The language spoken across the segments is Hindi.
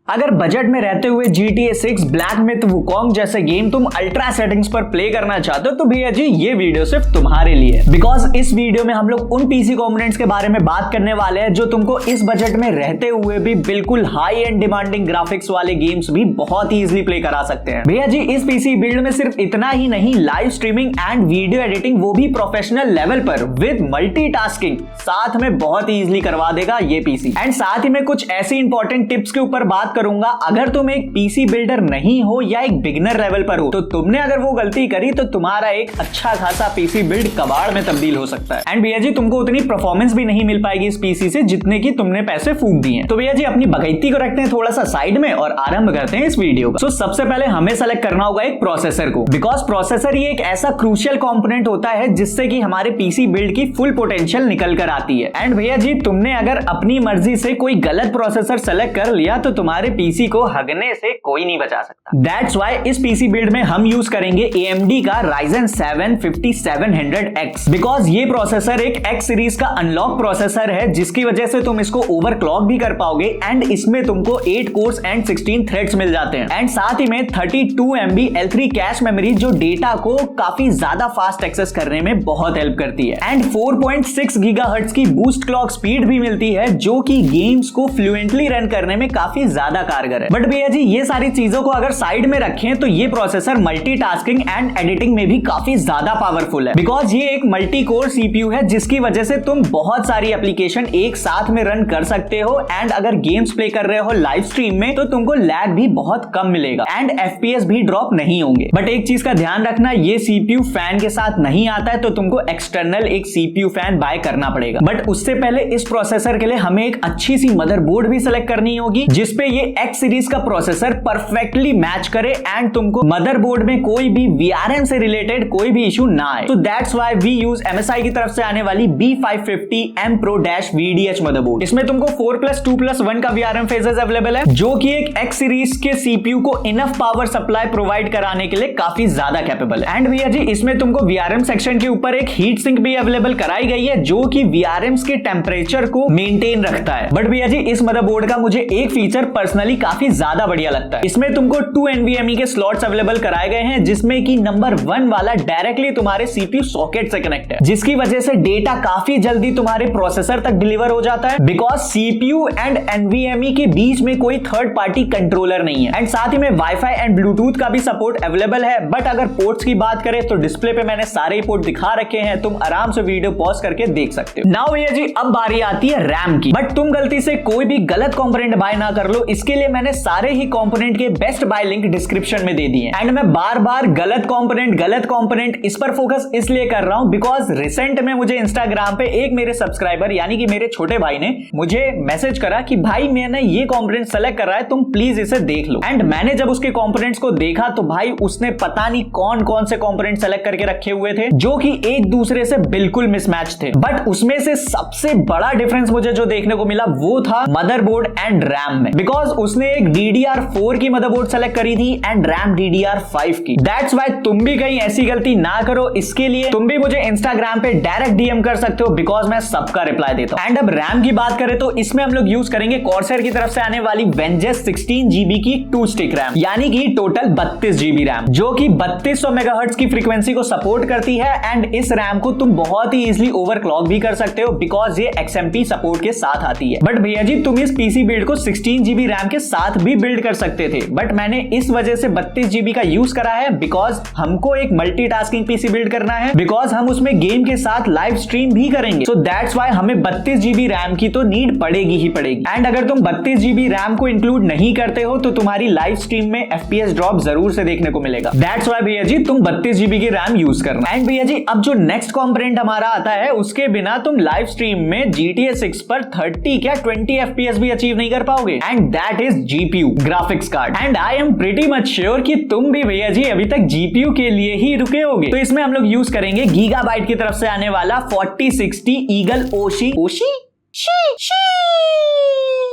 अगर बजट में रहते हुए GTA 6, ब्लैक मिथ, वुकोंग जैसे गेम तुम अल्ट्रा सेटिंग्स पर प्ले करना चाहते हो तो भैया जी ये वीडियो सिर्फ तुम्हारे लिए है। बिकॉज इस वीडियो में हम लोग उन पीसी कंपोनेंट्स के बारे में बात करने वाले हैं जो तुमको इस बजट में रहते हुए भी बिल्कुल हाई एंड डिमांडिंग ग्राफिक्स वाले गेम्स भी बहुत ही इजीली प्ले करा सकते हैं। भैया जी इस पीसी बिल्ड में सिर्फ इतना ही नहीं, live streaming and video editing वो भी प्रोफेशनल लेवल पर विद मल्टीटास्किंग साथ में बहुत ही इजीली करवा देगा ये पीसी। एंड साथ ही में कुछ ऐसी इंपॉर्टेंट टिप्स के ऊपर बात करूंगा। अगर तुम एक पीसी बिल्डर नहीं हो या एक बिगिनर लेवल पर हो तो तुमने अगर वो गलती करी तो तुम्हारा एक अच्छा खासा पीसी बिल्ड कबाड़ में तब्दील हो सकता है। एंड भैया जी तुमको उतनी परफॉर्मेंस भी नहीं मिल पाएगी इस पीसी से जितने की तुमने पैसे फूक दिए हैं। तो भैया जी अपनी बगैती को रखते हैं थोड़ा सा साइड में और आरंभ करते हैं इस वीडियो का। सबसे पहले हमें सेलेक्ट करना होगा एक प्रोसेसर को, बिकॉज प्रोसेसर ही एक ऐसा क्रूशियल कंपोनेंट होता है जिससे कि हमारे पीसी बिल्ड की फुल पोटेंशियल निकल कर आती है। एंड भैया जी तुमने अगर अपनी मर्जी से कोई गलत प्रोसेसर सेलेक्ट कर लिया तो तुम्हारे पीसी को हगने से कोई नहीं बचा सकता। दैट्स व्हाई इस पीसी बिल्ड में हम यूज करेंगे AMD का Ryzen 7 5700X, बिकॉज ये प्रोसेसर एक X सीरीज का अनलॉक प्रोसेसर है जिसकी वजह से तुम इसको ओवरक्लॉक भी कर पाओगे। एंड इसमें तुमको 8 कोर्स एंड 16 थ्रेड्स मिल जाते हैं। एंड साथ ही में 32 MB L3 कैश मेमोरी जो डेटा को काफी ज्यादा फास्ट एक्सेस करने में बहुत हेल्प करती है। एंड 4.6 गीगाहर्ट्ज की बूस्ट क्लॉक स्पीड भी मिलती है जो कि गेम्स को फ्लुएंटली रन करने में काफी ज्यादा कारगर है। बट भैया जी ये सारी चीजों को अगर साइड में रखें तो ये प्रोसेसर मल्टीटास्किंग एंड एडिटिंग में भी काफी ज्यादा पावरफुल है, बिकॉज ये एक मल्टी कोर सीपीयू है जिसकी वजह से तुम बहुत सारी एप्लीकेशन एक साथ में रन कर सकते हो। एंड अगर गेम्स प्ले कर रहे हो लाइव स्ट्रीम में तो तुमको लैग भी बहुत कम मिलेगा एंड FPS भी ड्रॉप नहीं होंगे। बट एक चीज का ध्यान रखना, ये सीपीयू फैन के साथ नहीं आता है तो तुमको एक्सटर्नल एक सीपीयू फैन बाय करना पड़ेगा। बट उससे पहले इस प्रोसेसर के लिए हमें एक अच्छी सी मदरबोर्ड भी सिलेक्ट करनी होगी जिसपे ये X सीरीज का प्रोसेसर परफेक्टली मैच करे एंड तुमको मदरबोर्ड में कोई भी VRM से रिलेटेड कोई भी इशू ना आए। तो that's why we use MSI की तरफ से आने वाली B550M Pro-VDH मदरबोर्ड। इसमें तुमको 4+2+1 का VRM फेजेस अवेलेबल है जो कि एक X सीरीज के सीपीयू को इनफ पावर सप्लाई प्रोवाइड कराने के लिए काफी ज्यादा कैपेबल है। एंड भैया जी इसमें तुमको VRM सेक्शन के ऊपर एक हीट सिंक भी अवेलेबल कराई गई है जो कि VRMs के टेम्परेचर को मेंटेन रखता है। बट भैया जी इस मदरबोर्ड का मुझे एक फीचर पर्सनली काफी ज्यादा बढ़िया लगता है। इसमें तुमको 2 NVMe के स्लॉट्स अवेलेबल कराए गए हैं जिसमें कि नंबर 1 वाला डायरेक्टली तुम्हारे सीपीयू सॉकेट से कनेक्ट है, जिसकी वजह से डेटा काफी जल्दी तुम्हारे प्रोसेसर तक डिलीवर हो जाता है बिकॉज सीपीयू एंड NVMe के बीच में कोई थर्ड पार्टी कंट्रोलर नहीं है। एंड साथ ही में वाईफाई एंड ब्लूटूथ का भी सपोर्ट अवेलेबल है। बट अगर पोर्ट्स की बात करें तो डिस्प्ले पे मैंने सारे पोर्ट दिखा रखे हैं, तुम आराम से वीडियो पॉज करके देख सकते हो। नाउ भैया जी अब बारी आती है रैम की। बट तुम गलती से कोई भी गलत कंपोनेंट बाय ना कर लो, इसके लिए मैंने सारे ही कंपोनेंट के बेस्ट बाय लिंक डिस्क्रिप्शन में दे दिए। एंड मैं बार बार गलत कंपोनेंट इस पर फोकस इसलिए कर रहा हूं बिकॉज रिसेंट में मुझे इंस्टाग्राम पे एक मेरे सब्सक्राइबर यानी कि मेरे छोटे भाई ने मुझे मैसेज करा कि भाई मैंने ये कंपोनेंट सेलेक्ट करा है, तुम प्लीज इसे देख लो। एंड मैंने जब उसके कंपोनेंट्स को देखा तो भाई उसने पता नहीं कौन कौन से कंपोनेंट सेलेक्ट करके रखे हुए थे जो कि एक दूसरे से बिल्कुल मिसमैच थे। बट उसमें से सबसे बड़ा डिफरेंस मुझे जो देखने को मिला वो था मदरबोर्ड एंड रैम में, बिकॉज उसने एक DDR4 की मदरबोर्ड सेलेक्ट करी थी एंड रैम DDR5 की। दैट्स व्हाई तुम भी कहीं ऐसी गलती ना करो, इसके लिए तुम भी मुझे इंस्टाग्राम पे डायरेक्ट DM कर सकते हो बिकॉज मैं सबका रिप्लाई देता हूं। एंड अब रैम की बात करें तो इसमें हम लोग यूज करेंगे कॉर्सर की तरफ से आने वाली Vengeance 16GB की 2 स्टिक रैम यानी कि टोटल 32GB रैम जो कि 3200 मेगाहर्ट्ज की फ्रीक्वेंसी को सपोर्ट करती है। एंड इस रैम को तुम बहुत ही इजीली ओवरक्लॉक भी कर सकते हो बिकॉज ये XMP सपोर्ट के साथ आती है। बट भैया जी तुम इस पीसी बिल्ड को 16GB रैम के साथ भी बिल्ड कर सकते थे, बट मैंने इस वजह से 32GB का यूज करा है बिकॉज हमको एक मल्टीटास्किंग पीसी बिल्ड करना है, बिकॉज हम उसमें गेम के साथ लाइव स्ट्रीम भी करेंगे। सो दैट्स व्हाई हमें 32GB रैम की तो नीड पड़ेगी ही पड़ेगी। एंड अगर तुम 32GB रैम को इंक्लूड नहीं करते हो तो तुम्हारी लाइव स्ट्रीम में FPS ड्रॉप जरूर से देखने को मिलेगा। दैट्स व्हाई भैया जी तुम 32GB की रैम यूज करना। एंड भैया जी अब जो नेक्स्ट कंपोनेंट हमारा आता है उसके बिना तुम लाइव स्ट्रीम में GTA 6 पर 30 क्या 20 FPS भी अचीव नहीं कर पाओगे। And that is GPU graphics card. And I am pretty much sure कि तुम भी भैया जी अभी तक GPU के लिए ही रुके होगे। तो इसमें हम लोग यूज करेंगे गीगाबाइट की तरफ से आने वाला 4060 ईगल ओशी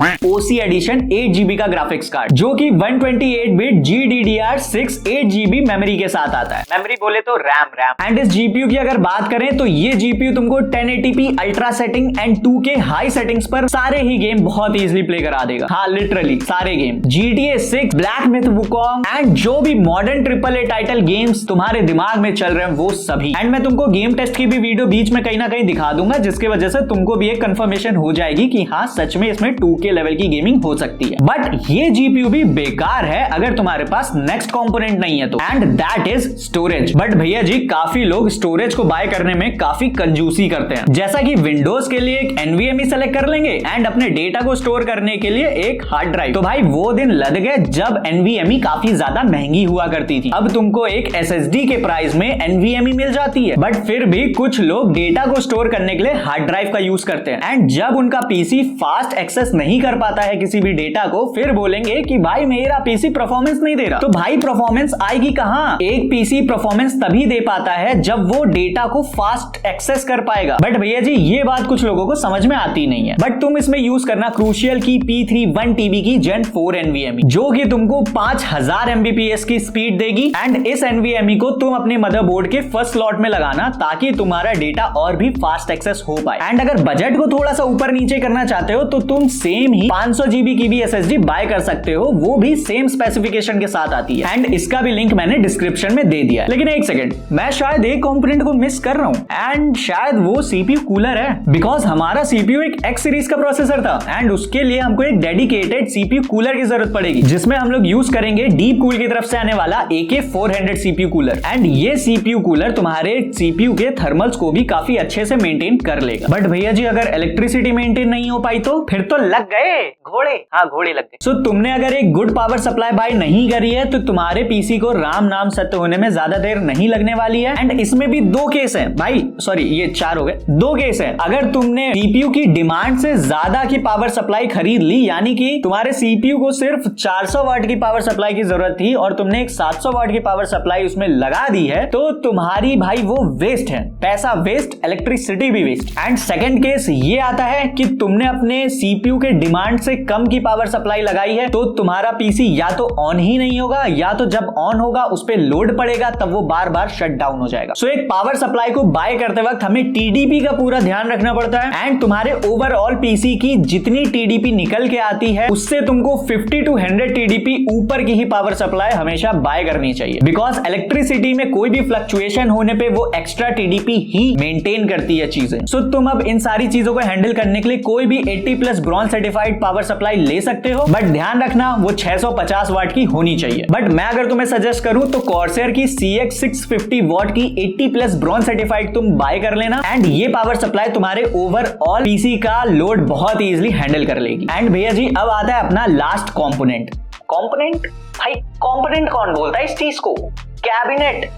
OC एडिशन 8GB का ग्राफिक्स कार्ड, जो कि 128 बिट GDDR6 8GB मेमोरी के साथ आता है। मेमोरी बोले तो रैम। एंड इस जीपीयू की अगर बात करें तो ये जीपीयू तुमको 1080p ultra setting and 2K high settings पर सारे ही गेम बहुत इजीली प्ले करा देगा। हाँ, लिटरली सारे game, GTA 6, black myth Wukong and जो भी मॉडर्न AAA टाइटल गेम्स तुम्हारे दिमाग में चल रहे हैं वो सभी। एंड मैं तुमको गेम टेस्ट की भी वीडियो बीच में कहीं ना कहीं दिखा दूंगा, जिसकी वजह से तुमको भी एक कंफर्मेशन हो जाएगी कि हाँ सच में इसमें 2K लेवल की गेमिंग हो सकती है। बट ये जीपीयू भी बेकार है अगर तुम्हारे पास नेक्स्ट कंपोनेंट नहीं है तो, and that is storage. But भैया जी, काफी लोग स्टोरेज को बाय करने में काफी कंजूसी करते हैं, जैसा कि विंडोज के लिए एक NVMe सेलेक्ट कर लेंगे एंड अपने डेटा को स्टोर करने के लिए एक हार्ड ड्राइव। तो भाई वो दिन लद गए जब NVMe काफी ज्यादा महंगी हुआ करती थी। अब तुमको एक SSD के प्राइस में NVMe मिल जाती है, बट फिर भी कुछ लोग डेटा को स्टोर करने के लिए हार्ड ड्राइव का यूज करते हैं। एंड जब उनका पीसी फास्ट एक्सेस नहीं कर पाता है किसी भी डेटा को, फिर बोलेंगे कि भाई मेरा पीसी परफॉर्मेंस नहीं दे रहा। तो भाई परफॉर्मेंस आएगी कहां? एक पीसी परफॉर्मेंस तभी दे पाता है जब वो डेटा को फास्ट एक्सेस कर पाएगा। बट भैया जी, ये बात कुछ लोगों को समझ में आती नहीं है। बट तुम इसमें यूज करना क्रूशियल की P3 1TB की Gen 4 NVMe, जो कि तुमको 5000 Mbps की स्पीड देगी। एंड इस NVMe को तुम अपने मदरबोर्ड के फर्स्ट स्लॉट में लगाना ताकि तुम्हारा डेटा और भी फास्ट एक्सेस हो पाए। एंड अगर बजट को थोड़ा सा ऊपर नीचे करना चाहते हो तो तुम सेम ही 500GB की भी SSD बाय कर सकते हो, वो भी सेम स्पेसिफिकेशन के साथ आती है। एंड इसका भी लिंक मैंने डिस्क्रिप्शन में दे दिया है। लेकिन एक सेकंड, मैं शायद एक कंपोनेंट को मिस कर रहा हूं, एंड शायद वो CPU कूलर है। बिकॉज हमारा CPU एक X सीरीज का प्रोसेसर था एंड उसके लिए हमको एक डेडिकेटेड CPU कूलर की जरूरत पड़ेगी, जिसमें हम लोग यूज करेंगे डीप कूल की तरफ से आने वाला AK400 CPU कूलर। एंड ये CPU कूलर तुम्हारे CPU के थर्मल्स को भी काफी अच्छे से मेंटेन कर लेगा। बट भैया जी, अगर इलेक्ट्रिसिटी मेंटेन नहीं हो पाई तो फिर तो लग गए घोड़े। हाँ, घोड़े लग गए। सो तुमने अगर एक गुड पावर सप्लाई बाय नहीं करी है तो तुम्हारे पीसी को राम नाम सत्य होने में ज्यादा देर नहीं लगने वाली है। एंड इसमें भी दो केस है भाई, सॉरी ये 4 हो गए, 2 केस है। अगर तुमने सीपीयू की डिमांड से ज्यादा की पावर सप्लाई खरीद ली, यानी कि तुम्हारे सीपीयू को सिर्फ 400 वाट की पावर सप्लाई की जरूरत थी और तुमने एक 700 वाट की पावर सप्लाई उसमें लगा दी है, तो तुम्हारी भाई वो वेस्ट है, पैसा वेस्ट, इलेक्ट्रिसिटी भी वेस्ट। एंड सेकंड केस ये आता है कि तुमने अपने सीपीयू के डिमांड से कम की पावर सप्लाई लगाई है, तो तुम्हारा पीसी या तो ऑन ही नहीं होगा, या तो जब ऑन होगा उस पे लोड पड़ेगा तब वो बार बार शट डाउन हो जाएगा। सो एक पावर सप्लाई को बाय करते वक्त हमें टीडीपी का पूरा ध्यान रखना पड़ता है। एंड तुम्हारे ओवरऑल पीसी की जितनी टीडीपी निकल के आती है उससे तुमको 50 to 100 टीडीपी ऊपर की ही पावर सप्लाई हमेशा बाय करनी चाहिए, बिकॉज इलेक्ट्रिसिटी में कोई भी फ्लक्चुएशन होने पे वो एक्स्ट्रा टीडीपी ही मेंटेन करती है चीजें। सो तुम अब इन सारी चीजों को हैंडल करने के लिए कोई भी 80+ ब्रॉन्ज सर्टिफाइड पावर सप्लाई ले सकते हो, बट ध्यान रखना वो 650 वाट की होनी चाहिए। बट मैं अगर तुम्हें सजेस्ट करूं तो कॉर्सर की CX 650 वाट की 80+ ब्रॉन्ज सर्टिफाइड तुम बाय कर लेना। एंड ये पावर सप्लाई तुम्हारे ओवरऑल पीसी का लोड बहुत इजीली हैंडल कर लेगी। एंड भैया जी, अब आता है अपना लास्ट कंपोनेंट। कंपोनेंट भाई, कंपोनेंट कौन बोलता है इस चीज को? कैबिनेट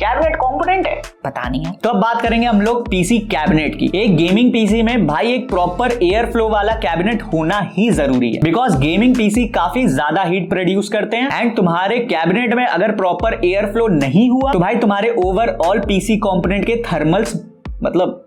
कंपोनेंट है, पता नहीं है। तो अब बात करेंगे हम लोग पीसी कैबिनेट की। एक गेमिंग पीसी में भाई एक प्रॉपर एयर फ्लो वाला कैबिनेट होना ही जरूरी है, बिकॉज गेमिंग पीसी काफी ज्यादा हीट प्रोड्यूस करते हैं। एंड तुम्हारे कैबिनेट में अगर प्रॉपर एयर फ्लो नहीं हुआ तो भाई तुम्हारे ओवरऑल पीसी कंपोनेंट के थर्मल्स मतलब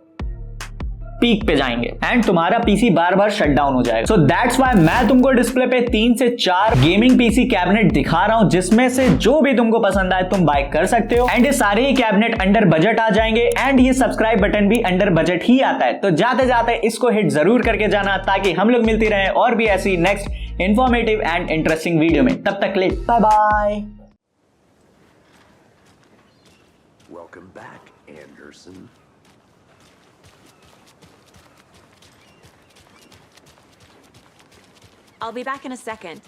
पीक पे जाएंगे एंड तुम्हारा पीसी बार बार शट डाउन हो जाएगा। सो दैट्स व्हाई मैं तुमको डिस्प्ले पे 3 से 4 गेमिंग पीसी कैबिनेट दिखा रहा हूं, जिसमें से जो भी तुमको पसंद आए तुम बाय कर सकते हो। एंड ये सारे ही कैबिनेट अंडर बजट आ जाएंगे एंड ये सब्सक्राइब बटन भी अंडर बजट ही आता है। तो जाते जाते इसको हिट जरूर करके जाना ताकि हम लोग मिलती रहे और भी ऐसी next informative and interesting video में। तब तक ले bye bye. Welcome back, Anderson. I'll be back in a second.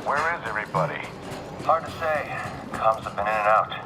Where is everybody? Hard to say. Comms have been in and out.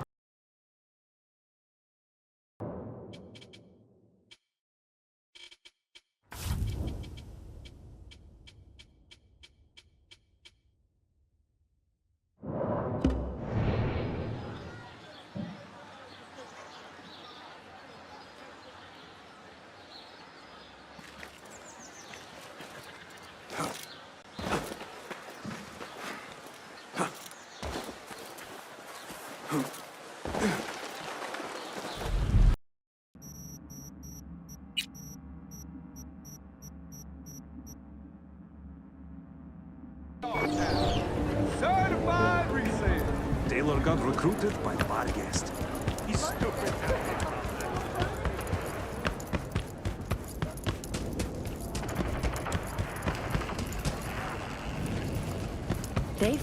Certified resale. Taylor got recruited by Vargas. He's stupid. They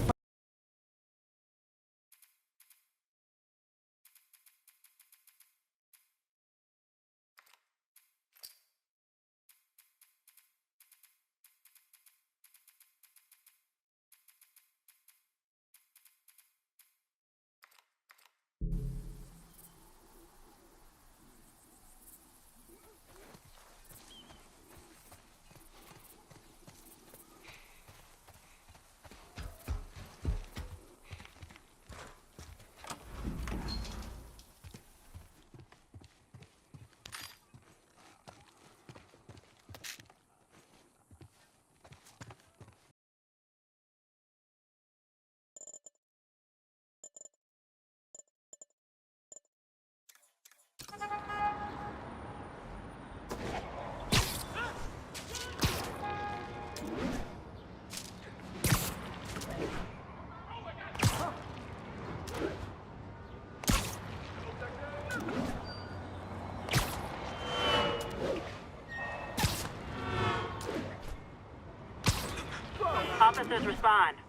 Officers respond.